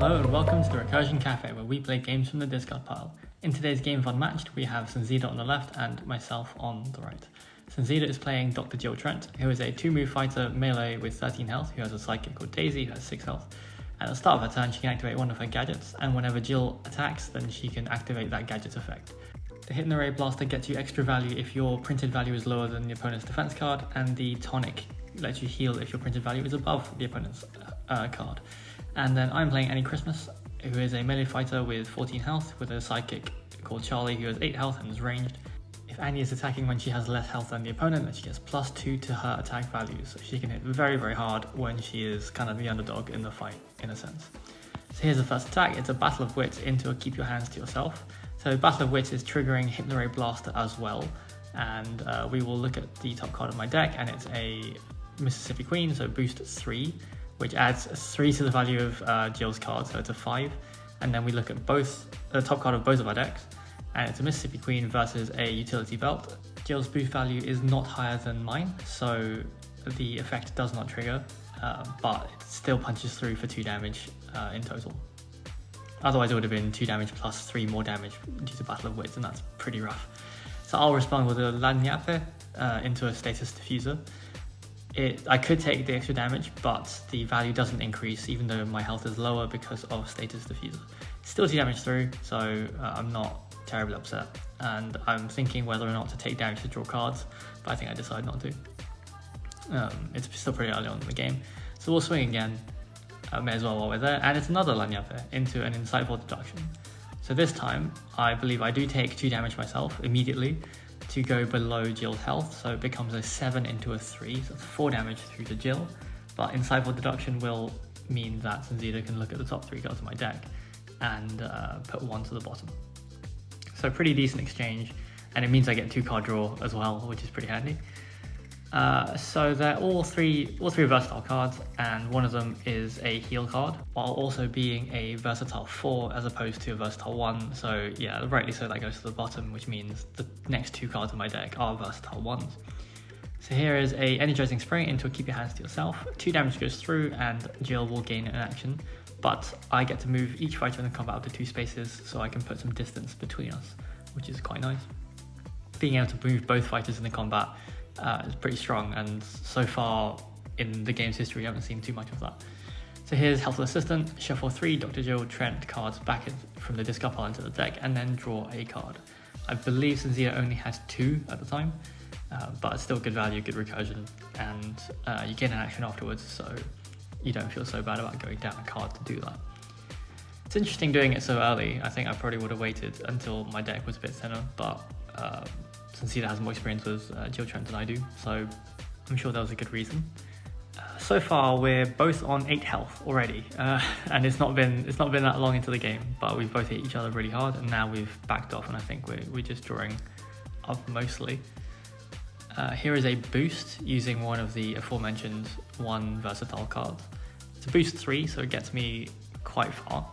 Hello and welcome to the Recursion Cafe, where we play games from the discard pile. In today's game of Unmatched, we have Sunzida on the left and myself on the right. Sunzida is playing Dr. Jill Trent, who is a 2-move fighter melee with 13 health, who has a psychic called Daisy, who has 6 health. At the start of her turn, she can activate one of her gadgets, and whenever Jill attacks, then she can activate that gadget's effect. The Hit and Array Blaster gets you extra value if your printed value is lower than the opponent's defense card, and the Tonic lets you heal if your printed value is above the opponent's card. And then I'm playing Annie Christmas, who is a melee fighter with 14 health, with a psychic called Charlie, who has 8 health and is ranged. If Annie is attacking when she has less health than the opponent, then she gets +2 to her attack value, so she can hit very, very hard when she is kind of the underdog in the fight, in a sense. So here's the first attack. It's a Battle of Wits into a Keep Your Hands to Yourself. So Battle of Wits is triggering Hit and Array Blaster as well, and we will look at the top card of my deck, and it's a Mississippi Queen, so boost 3, which adds 3 to the value of Jill's card, so it's a 5. And then we look at the top card of both of our decks, and it's a Mississippi Queen versus a Utility Belt. Jill's boost value is not higher than mine, so the effect does not trigger, but it still punches through for 2 damage in total. Otherwise it would have been 2 damage plus 3 more damage due to Battle of Wits, and that's pretty rough. So I'll respond with a Lagniappe into a Status Diffuser. I could take the extra damage, but the value doesn't increase even though my health is lower because of Status Diffuser. It's still 2 damage through, so I'm not terribly upset. And I'm thinking whether or not to take damage to draw cards, but I think I decide not to. It's still pretty early on in the game. So we'll swing again, may as well while we're there, and it's another Lagniappe into an Insightful Deduction. So this time, I believe I do take 2 damage myself immediately, to go below Jill's health, so it becomes a 7 into a 3, so it's 4 damage through to Jill. But Insightful Deduction will mean that Sunzida can look at the top 3 cards of my deck and put 1 to the bottom. So pretty decent exchange, and it means I get 2 card draw as well, which is pretty handy. So they're all three versatile cards, and one of them is a heal card, while also being a versatile 4 as opposed to a versatile 1. So yeah, rightly so that goes to the bottom, which means the next 2 cards in my deck are versatile 1s. So here is a Energizing Spray into a Keep Your Hands to Yourself. 2 damage goes through and Jill will gain an action, but I get to move each fighter in the combat up to 2 spaces, so I can put some distance between us, which is quite nice. Being able to move both fighters in the combat is pretty strong, and so far in the game's history I haven't seen too much of that. So here's Helpful Assistant, shuffle 3 Dr. Jill Trent cards back from the discard pile into the deck, and then draw a card. I believe Sunzida only has 2 at the time, but it's still good value, good recursion, and you get an action afterwards, so you don't feel so bad about going down a card to do that. It's interesting doing it so early. I think I probably would have waited until my deck was a bit thinner, but Sunzida has more experience with Jill Trent than I do, so I'm sure that was a good reason. So far we're both on 8 health already, and it's not been that long into the game, but we've both hit each other really hard, and now we've backed off, and I think we're just drawing up mostly. Here is a boost using one of the aforementioned 1 versatile cards. It's a boost 3, so it gets me quite far.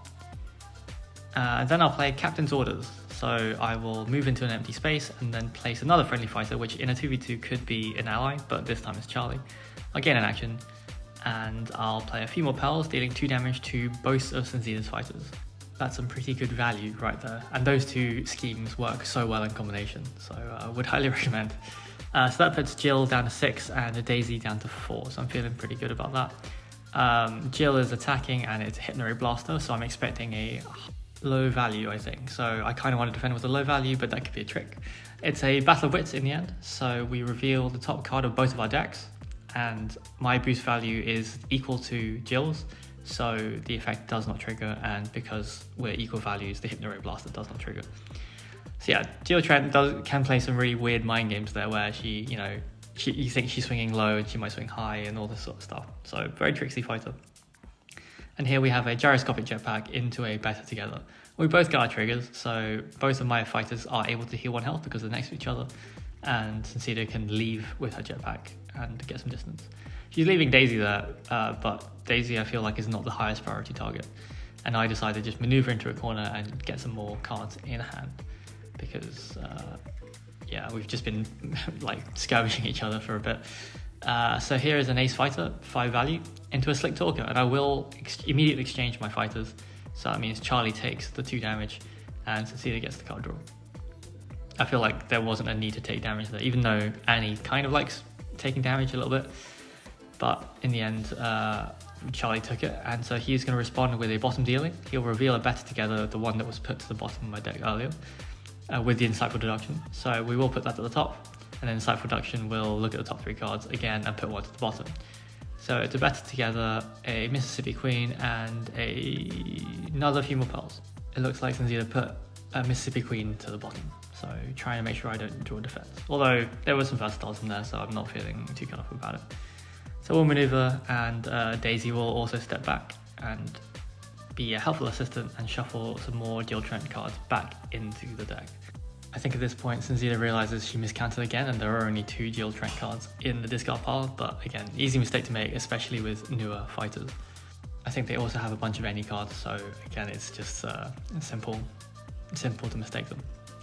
Then I'll play Captain's Orders. So I will move into an empty space and then place another friendly fighter, which in a 2v2 could be an ally, but this time it's Charlie. I'll gain an action, and I'll play a few more Pels, dealing 2 damage to both of Sunzida's fighters. That's some pretty good value right there, and those 2 schemes work so well in combination, so I would highly recommend. So that puts Jill down to 6 and Daisy down to 4, so I'm feeling pretty good about that. Jill is attacking, and it's a Hit and Array Blaster, so I'm expecting a low value, I think, so I kind of want to defend with a low value, but that could be a trick. It's a Battle of Wits in the end, so we reveal the top card of both of our decks, and my boost value is equal to Jill's, so the effect does not trigger, and because we're equal values, the Hit and Array Blaster does not trigger. So yeah, Jill Trent can play some really weird mind games there, where you think she's swinging low and she might swing high and all this sort of stuff, so very tricksy fighter. And here we have a Gyroscopic Jetpack into a Better Together. We both got our triggers, so both of my fighters are able to heal 1 health because they're next to each other, and Sunzida can leave with her jetpack and get some distance. She's leaving Daisy there, but Daisy I feel like is not the highest priority target, and I decided to just maneuver into a corner and get some more cards in hand, because yeah, we've just been like skirmishing each other for a bit. So here is an Ace Fighter, 5 value, into a Slick Talker, and I will immediately exchange my fighters So that means Charlie takes the 2 damage and Sunzida gets the card draw. I feel like there wasn't a need to take damage there, even though Annie kind of likes taking damage a little bit. But in the end, Charlie took it, and so he's going to respond with a bottom dealing. He'll reveal a Better Together, the one that was put to the bottom of my deck earlier, with the Insightful Deduction. So we will put that at the top, and then Insightful Deduction will look at the top 3 cards again and put one to the bottom. So it's a Better Together, a Mississippi Queen, and another few more pearls. It looks like Sunzida put a Mississippi Queen to the bottom, so trying to make sure I don't draw defense. Although there were some versatiles in there, so I'm not feeling too cut off about it. So we'll maneuver, and Daisy will also step back and be a helpful assistant and shuffle some more Jill Trent cards back into the deck. I think at this point Sunzida realizes she miscounted again, and there are only 2 Jill Trent cards in the discard pile, but again, easy mistake to make, especially with newer fighters. I think they also have a bunch of any cards, so again, it's just simple to mistake them.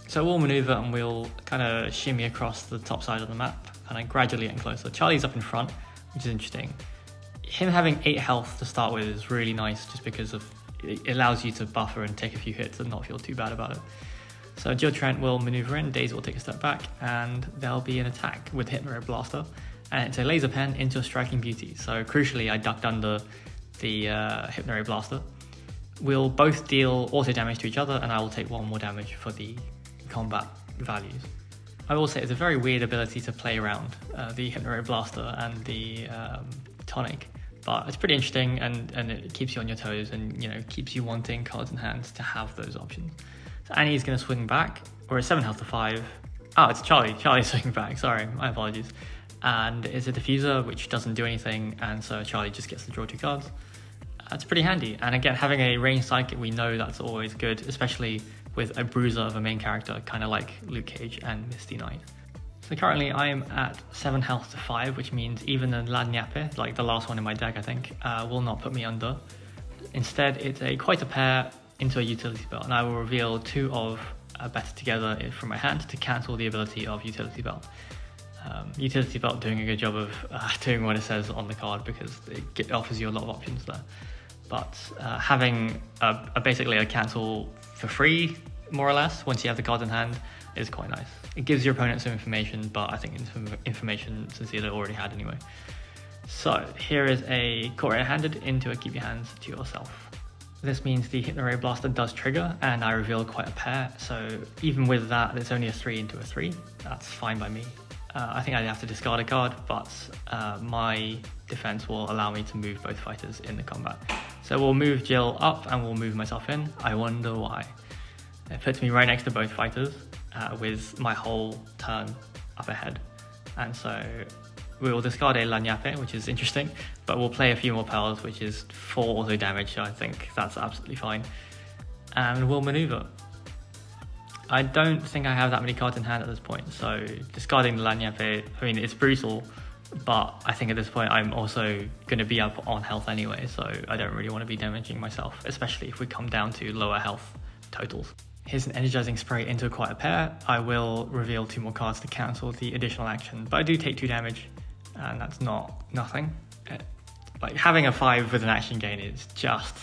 So we'll maneuver and we'll kind of shimmy across the top side of the map, and I gradually get closer. Charlie's up in front, which is interesting. Him having 8 health to start with is really nice, just because it allows you to buffer and take a few hits and not feel too bad about it. So Jill Trent will maneuver in, Daisy will take a step back, and there'll be an attack with Hypno Blaster, and it's a laser pen into a Striking Beauty. So crucially, I ducked under the Hypno Blaster. We'll both deal auto damage to each other, and I will take 1 more damage for the combat values. I will say it's a very weird ability to play around, the Hypno Blaster and the Tonic, but it's pretty interesting, and it keeps you on your toes, and keeps you wanting cards in hand to have those options. So Annie's going to swing back. We're at 7 health to 5. Oh, it's Charlie. Charlie's swinging back. Sorry, my apologies. And it's a diffuser, which doesn't do anything, and so Charlie just gets to draw 2 cards. That's pretty handy. And again, having a ranged sidekick, we know that's always good, especially with a bruiser of a main character, kind of like Luke Cage and Misty Knight. So currently I am at 7 health to 5, which means even a Lagniappe, like the last one in my deck I think, will not put me under. Instead, it's quite a pair into a utility belt, and I will reveal 2 of Better Together from my hand to cancel the ability of utility belt. Utility belt doing a good job of doing what it says on the card, because it offers you a lot of options there. But having basically a cancel for free, more or less, once you have the card in hand, is quite nice. It gives your opponent some information, but I think information Sunzida already had anyway. So here is a Courier handed into a Keep Your Hands to yourself. This means the Hypno Blaster does trigger, and I reveal quite a pair, so even with that, it's only a 3 into a 3. That's fine by me. I think I'd have to discard a card, but my defense will allow me to move both fighters in the combat. So we'll move Jill up and we'll move myself in. I wonder why. It puts me right next to both fighters with my whole turn up ahead. And so we will discard a Lagniappe, which is interesting, but we'll play a few more pearls, which is 4 auto damage, so I think that's absolutely fine. And we'll maneuver. I don't think I have that many cards in hand at this point, so discarding the Lagniappe, I mean, it's brutal, but I think at this point I'm also going to be up on health anyway, so I don't really want to be damaging myself, especially if we come down to lower health totals. Here's an Energizing Spray into quite a pair. I will reveal 2 more cards to cancel the additional action, but I do take 2 damage, and that's not nothing. Like, having a 5 with an action gain is just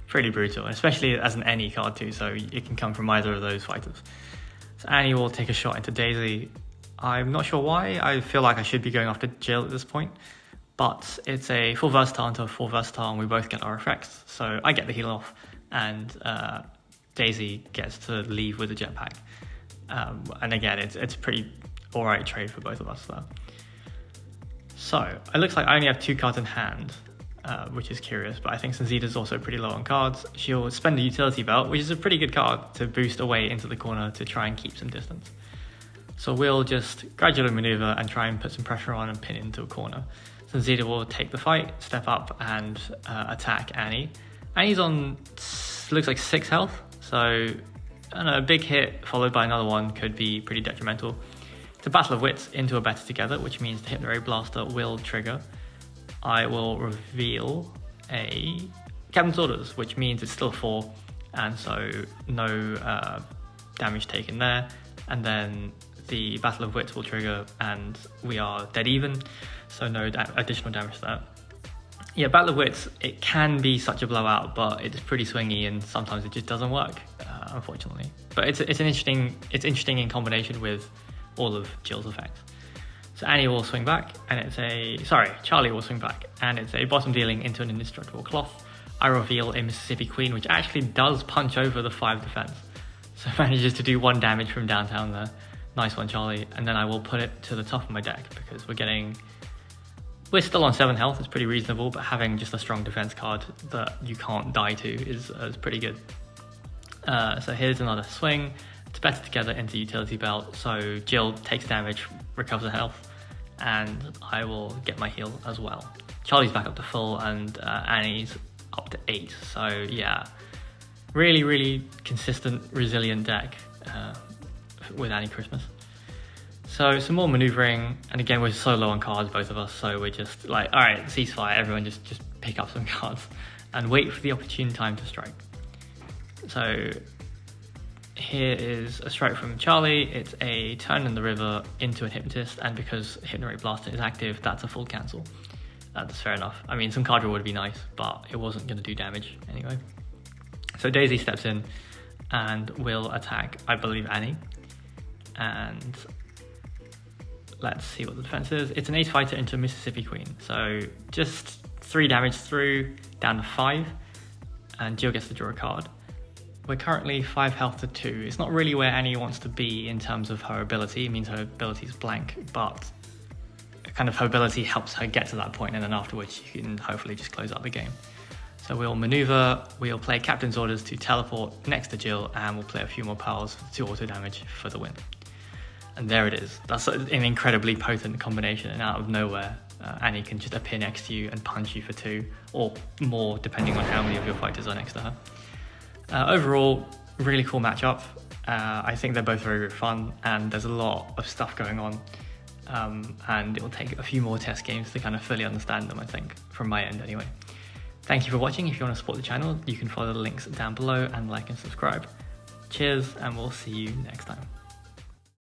pretty brutal, especially as an any card too, so it can come from either of those fighters. So Annie will take a shot into Daisy. I'm not sure why. I feel like I should be going after Jill at this point, but it's a full versatile into a full versatile, and we both get our effects. So I get the heal off, and Daisy gets to leave with a jetpack. And again, it's a pretty alright trade for both of us there. So it looks like I only have 2 cards in hand, which is curious, but I think Sunzida's also pretty low on cards. She'll spend a utility belt, which is a pretty good card to boost away into the corner to try and keep some distance. So we'll just gradually maneuver and try and put some pressure on and pin into a corner. Sunzida will take the fight, step up and attack Annie. Annie's on, looks like 6 health, so I don't know, a big hit followed by another one could be pretty detrimental. It's a Battle of Wits into a Better Together, which means the Hypno Blaster will trigger. I will reveal a Captain's Orders, which means it's still 4, and so no damage taken there. And then the Battle of Wits will trigger, and we are dead even, so no additional damage there. Yeah, Battle of Wits, it can be such a blowout, but it's pretty swingy and sometimes it just doesn't work, unfortunately. But it's interesting in combination with all of Jill's effects. So Annie will swing back, and Charlie will swing back, and it's a bottom dealing into an indestructible cloth. I reveal a Mississippi Queen, which actually does punch over the 5 defense. So manages to do 1 damage from downtown there. Nice one, Charlie. And then I will put it to the top of my deck because we're still on 7 health, it's pretty reasonable, but having just a strong defense card that you can't die to is pretty good. So here's another swing. It's better together into utility belt, so Jill takes damage, recovers her health, and I will get my heal as well. Charlie's back up to full, and Annie's up to 8. So yeah, really, really consistent, resilient deck with Annie Christmas. So some more maneuvering, and again we're so low on cards, both of us, so we're just like, all right, ceasefire, everyone just pick up some cards and wait for the opportune time to strike. So here is a strike from Charlie. It's a turn in the river into a Hypnotist, and because Hypnorate Blaster is active, that's a full cancel. That's fair enough. I mean, some card draw would be nice, but it wasn't going to do damage anyway. So Daisy steps in and will attack, I believe, Annie. And let's see what the defense is. It's an Ace Fighter into a Mississippi Queen. So just 3 damage through, down to 5. And Jill gets to draw a card. We're currently 5 health to 2. It's not really where Annie wants to be in terms of her ability. It means her ability is blank, but kind of her ability helps her get to that point, and then afterwards you can hopefully just close out the game. So we'll maneuver, we'll play Captain's Orders to teleport next to Jill, and we'll play a few more powers to auto damage for the win. And there it is. That's an incredibly potent combination, and out of nowhere, Annie can just appear next to you and punch you for 2, or more, depending on how many of your fighters are next to her. Overall, really cool matchup. I think they're both very, very fun, and there's a lot of stuff going on. And it will take a few more test games to kind of fully understand them, I think, from my end anyway. Thank you for watching. If you want to support the channel, you can follow the links down below and like and subscribe. Cheers, and we'll see you next time.